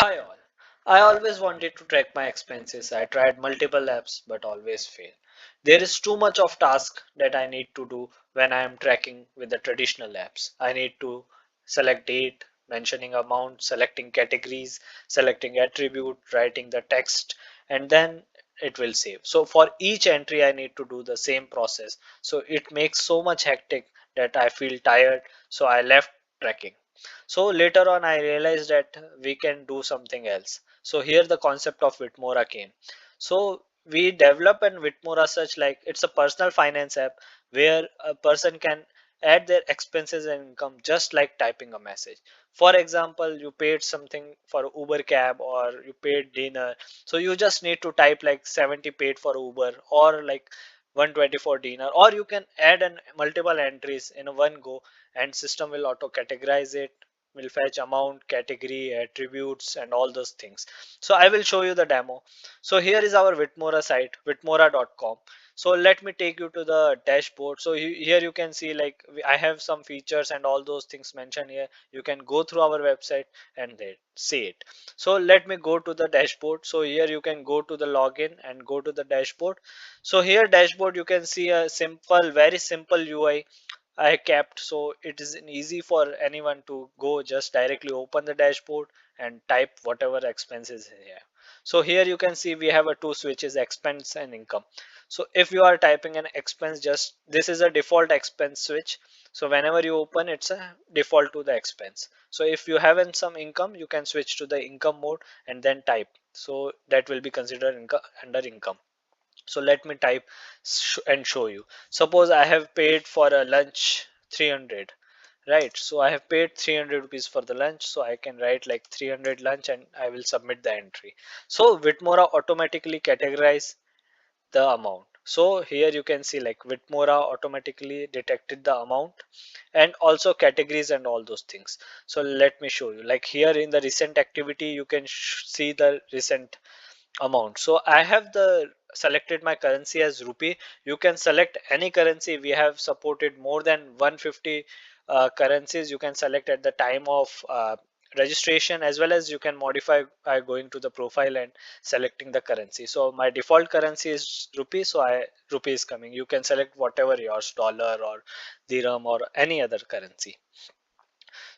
Hi all. I always wanted to track my expenses. I tried multiple apps but always fail. There is too much of task that I need to do when I am tracking with the traditional apps. I need to select date, mentioning amount, selecting categories, selecting attribute, writing the text, and then it will save. So for each entry I need to do the same process. So it makes so much hectic that I feel tired. So I left tracking. So later on, I realized that we can do something else. So here the concept of Vitmora came. So we develop an Vitmora such like it's a personal finance app where a person can add their expenses and income just like typing a message. For example, you paid something for Uber cab or you paid dinner. So you just need to type like 70 paid for Uber or like 120 for dinner, or you can add an multiple entries in a one go and system will auto categorize it, will fetch amount, category, attributes, and all those things. So I will show you the demo. So here is our Vitmora site, vitmora.com. So let me take you to the dashboard. So here you can see like I have some features and all those things mentioned here. You can go through our website and they see it. So let me go to the dashboard. So here you can go to the login and go to the dashboard. So here dashboard you can see a simple, very simple UI I kept, so it is easy for anyone to go just directly open the dashboard and type whatever expenses here. So here you can see we have a two switches, expense and income. So if you are typing an expense, just this is a default expense switch. So whenever you open, it's a default to the expense. So if you have some income, you can switch to the income mode and then type. So that will be considered under income. So let me type and show you. Suppose I have paid for a lunch 300, right? So I have paid 300 rupees for the lunch. So I can write like 300 lunch and I will submit the entry. So Vitmora automatically categorize the amount. So here you can see like Vitmora automatically detected the amount and also categories and all those things. So let me show you like here in the recent activity, you can see the recent amount. So I have the selected my currency as rupee. You can select any currency. We have supported more than 150 currencies. You can select at the time of registration, as well as you can modify by going to the profile and selecting the currency. So my default currency is rupee, so I rupee is coming. You can select whatever yours, dollar or dirham or any other currency.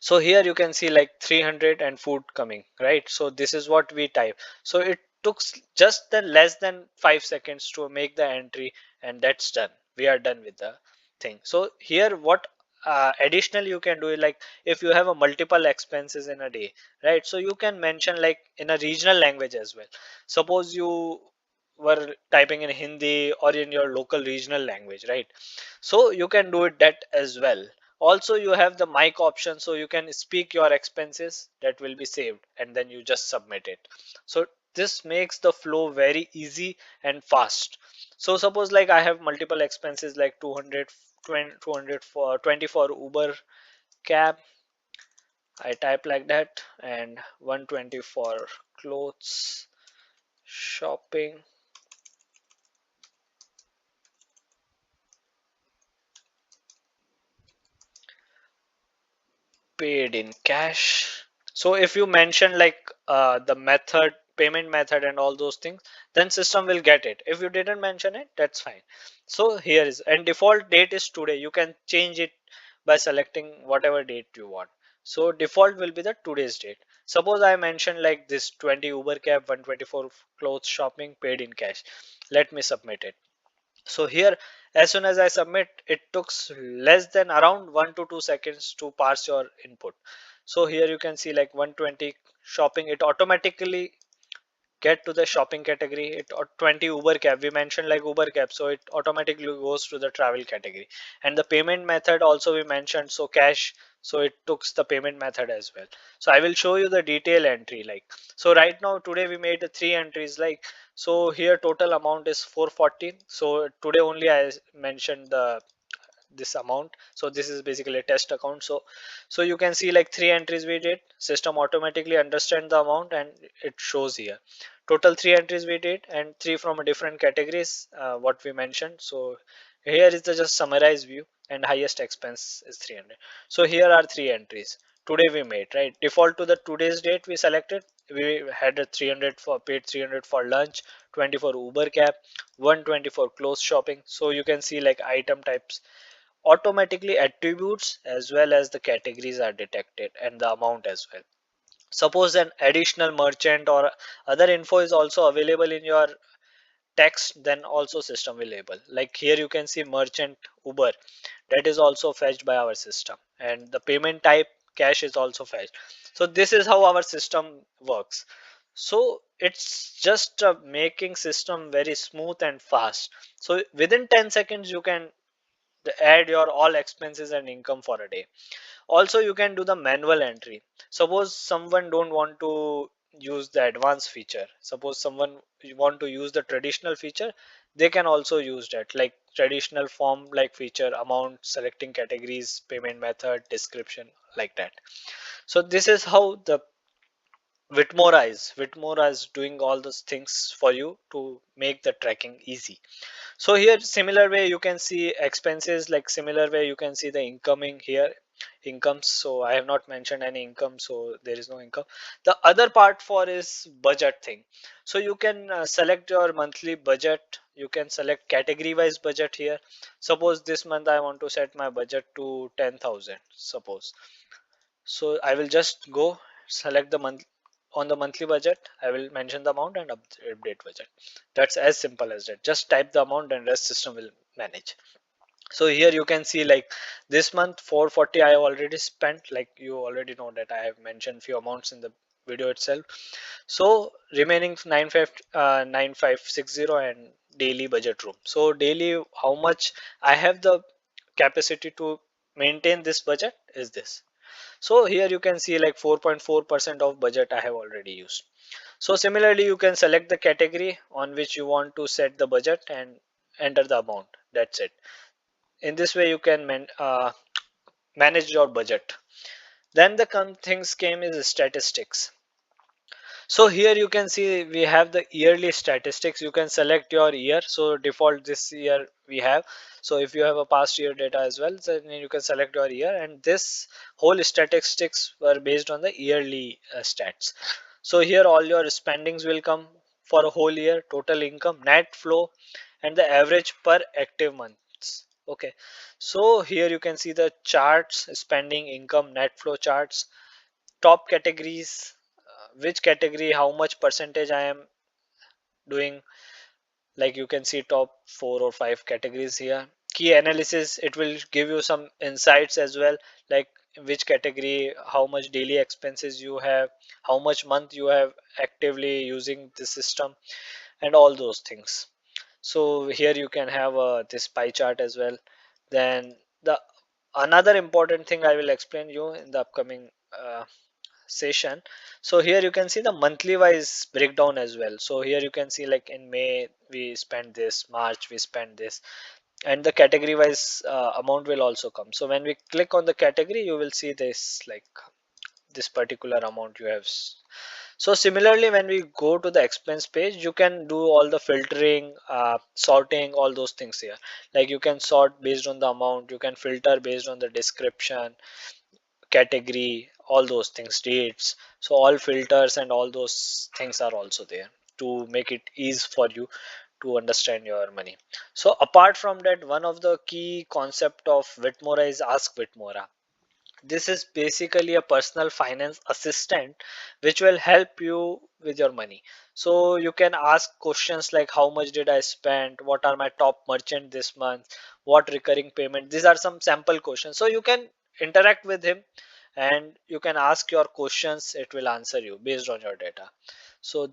So here you can see like 300 and food coming, right? So this is what we type. So it took just the less than 5 seconds to make the entry, and that's done. We are done with the thing. So here what additional you can do is like if you have a multiple expenses in a day, right? So you can mention like in a regional language as well. Suppose you were typing in Hindi or in your local regional language, right? So you can do it that as well. Also you have the mic option, so you can speak your expenses, that will be saved and then you just submit it. So this makes the flow very easy and fast. So suppose like I have multiple expenses like 200 200 for 20 for Uber cab, I type like that, and 120 for clothes shopping paid in cash. So if you mention like the method, payment method and all those things, then system will get it. If you didn't mention it, that's fine. So here is, and default date is today. You can change it by selecting whatever date you want. So default will be the today's date. Suppose I mentioned like this 20 Uber cab, 124 clothes shopping paid in cash. Let me submit it. So here, as soon as I submit, it took less than around 1 to 2 seconds to parse your input. So here you can see like 120 shopping, it automatically get to the shopping category. It or 20 Uber cab, we mentioned like Uber cab, so it automatically goes to the travel category. And the payment method also we mentioned, so cash, so it took the payment method as well. So I will show you the detail entry like. So right now today we made the three entries like. So here total amount is 414. So today only I mentioned the this amount. So this is basically a test account. So you can see like three entries we did. System automatically understand the amount and it shows here total three entries we did, and three from a different categories what we mentioned. So here is the just summarized view, and highest expense is 300. So here are three entries: today we made, right? Default to the today's date we selected. We had a 300 for paid 300 for lunch, 20 for Uber cab, 120 for clothes shopping. So you can see like item types automatically attributes as well as the categories are detected and the amount as well. Suppose an additional merchant or other info is also available in your text, then also system will label. Like here you can see merchant Uber, that is also fetched by our system, and the payment type cash is also fetched. So this is how our system works. So it's just making system very smooth and fast. So within 10 seconds you can add your all expenses and income for a day. Also you can do the manual entry. Suppose someone don't want to use the advanced feature, suppose someone want to use the traditional feature, they can also use that, like traditional form like feature, amount, selecting categories, payment method, description, like that. So this is how the Vitmora is doing all those things for you to make the tracking easy. So here similar way you can see expenses, like similar way you can see the incoming here, incomes. So I have not mentioned any income, so there is no income. The other part for is budget thing. So you can select your monthly budget, you can select category wise budget here. Suppose this month I want to set my budget to 10,000 suppose. So I will just go select the month. On the monthly budget I will mention the amount and update budget. That's as simple as that. Just type the amount and rest system will manage. So here you can see like this month 440 I have already spent, like you already know that I have mentioned few amounts in the video itself. So remaining 9560 and daily budget room. So daily how much I have the capacity to maintain this budget is this. So here you can see like 4.4% of budget I have already used. So similarly you can select the category on which you want to set the budget and enter the amount. That's it. In this way you can manage your budget. Then the things came is statistics. So here you can see we have the yearly statistics. You can select your year. So default this year we have. So if you have a past year data as well, then you can select your year, and this whole statistics were based on the yearly stats. So here all your spendings will come for a whole year, total income, net flow, and the average per active months. Okay. So here you can see the charts, spending, income, net flow charts, top categories, which category how much percentage I am doing. Like you can see top 4 or 5 categories here. Key analysis, it will give you some insights as well, like which category how much daily expenses you have, how much month you have actively using the system, and all those things. So here you can have this pie chart as well. Then the another important thing I will explain you in the upcoming session. So here you can see the monthly wise breakdown as well. So here you can see like in May we spend this, March we spend this, and the category wise amount will also come. So when we click on the category you will see this, like this particular amount you have. So similarly when we go to the expense page you can do all the filtering, sorting, all those things here. Like you can sort based on the amount, you can filter based on the description, category, all those things, dates. So all filters and all those things are also there to make it easy for you to understand your money. So apart from that, one of the key concept of Vitmora is Ask Vitmora. This is basically a personal finance assistant which will help you with your money. So you can ask questions like how much did I spend, what are my top merchant this month, what recurring payment. These are some sample questions. So you can interact with him and you can ask your questions, it will answer you based on your data. So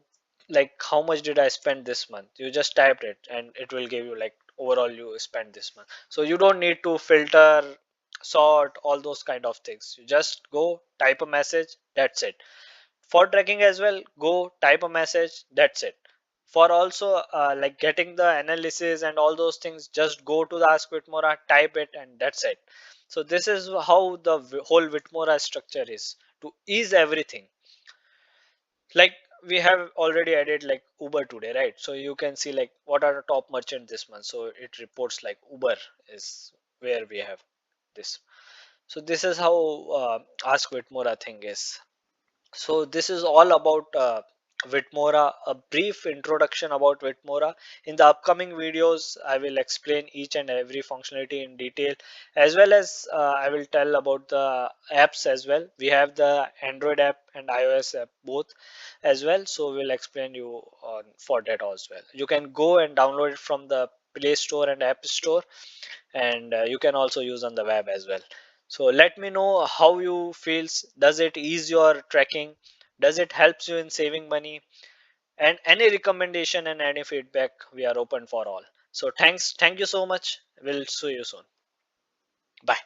like how much did I spend this month, you just typed it and it will give you like overall you spent this month. So you don't need to filter, sort, all those kind of things. You just go type a message, that's it. For tracking as well, go type a message, that's it. For also like getting the analysis and all those things, just go to the Ask Vitmora, type it, and that's it. So this is how the whole Vitmora structure is to ease everything. Like we have already added like Uber today, right? So you can see like what are the top merchant this month. So it reports like Uber is where we have this. So this is how Ask Vitmora thing is. So this is all about Vitmora, a brief introduction about Vitmora. In the upcoming videos, I will explain each and every functionality in detail, as well as I will tell about the apps as well. We have the Android app and iOS app both as well. So we'll explain you on for that as well. You can go and download it from the Play Store and App Store, and you can also use on the web as well. So let me know how you feels. Does it ease your tracking? Does it helps you in saving money? And any recommendation and any feedback, we are open for all. So thank you so much. We'll see you soon. Bye.